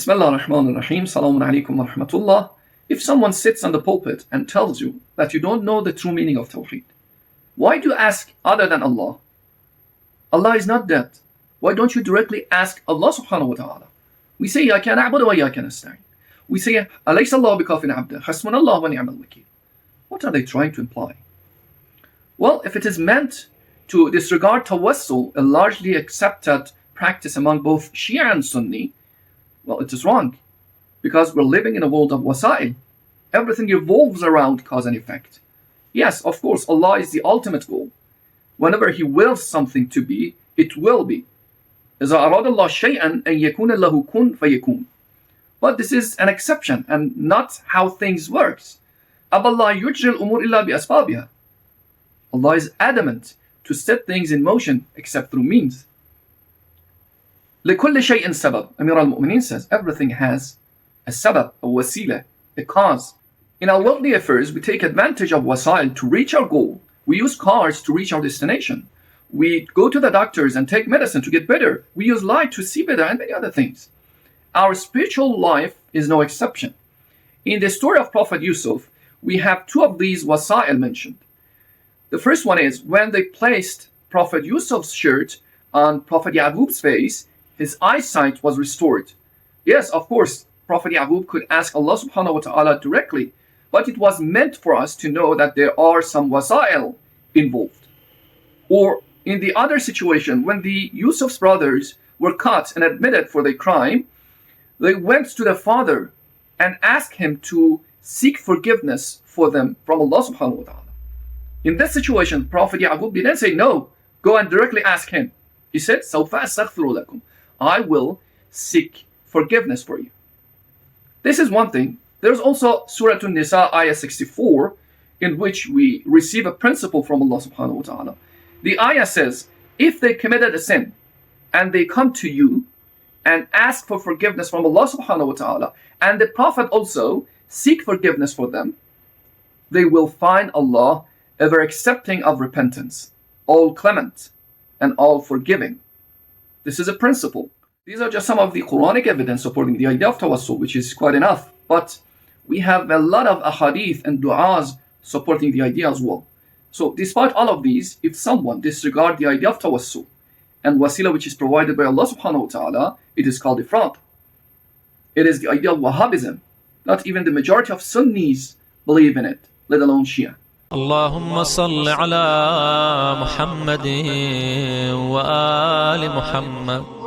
Bismillah ar-Rahman ar-Rahim. Salamun alaykum wa rahmatullah. If someone sits on the pulpit and tells you that you don't know the true meaning of Tawheed, why do you ask other than Allah? Allah is not dead. Why don't you directly ask Allah subhanahu wa ta'ala? We say, إِيَّاكَ نَعْبُدُ وَإِيَّاكَ نَسْتَعِينُ. We say, أَلَيْسَ اللَّهُ بِكَافٍ عَبْدَهُ حَسْبُنَا اللَّهُ وَنِعْمَ الْوَكِيلُ. What are they trying to imply? Well, if it is meant to disregard tawassul, a largely accepted practice among both Shia and Sunni, well, it is wrong. Because we're living in a world of wasa'il. Everything evolves around cause and effect. Yes, of course, Allah is the ultimate goal. Whenever He wills something to be, it will be. إِذَا أَرَادَ اللَّهُ شَيْئًا أَن يَكُونَ لَهُ كُن فَيَكُونُ. But this is an exception and not how things works. أَبَى اللَّهُ يُجْرِي الْأُمُورِ إِلَّا بِأَسْبَابِهَا. Allah is adamant to set things in motion except through means. لِكُلِّ شَيْءٍ سَبَبٍ. Amir al-Mu'mineen says everything has a sabab, a wasila, a cause. In our worldly affairs, we take advantage of wasail to reach our goal. We use cars to reach our destination. We go to the doctors and take medicine to get better. We use light to see better and many other things. Our spiritual life is no exception. In the story of Prophet Yusuf, we have two of these wasail mentioned. The first one is when they placed Prophet Yusuf's shirt on Prophet Yaqub's face, his eyesight was restored. Yes, of course, Prophet Yaqub could ask Allah subhanahu wa ta'ala directly, but it was meant for us to know that there are some wasail involved. Or in the other situation, when the Yusuf's brothers were caught and admitted for their crime, they went to the father and asked him to seek forgiveness for them from Allah subhanahu wa ta'ala. In this situation, Prophet Yaqub didn't say, no, go and directly ask him. He said, سَوْفَ أَسْتَغْفِرُ لَكُمْ. I will seek forgiveness for you. This is one thing. There's also Surah An-Nisa, ayah 64, in which we receive a principle from Allah subhanahu wa ta'ala. The ayah says, if they committed a sin and they come to you and ask for forgiveness from Allah subhanahu wa ta'ala, and the Prophet also seek forgiveness for them, they will find Allah ever accepting of repentance, all clement, and all forgiving. This is a principle. These are just some of the Quranic evidence supporting the idea of tawassul, which is quite enough. But we have a lot of ahadith and du'as supporting the idea as well. So despite all of these, if someone disregards the idea of tawassul and wasila which is provided by Allah subhanahu wa ta'ala, it is called ifrat. It is the idea of Wahhabism. Not even the majority of Sunnis believe in it, let alone Shia. اللهم صل على محمد وآل محمد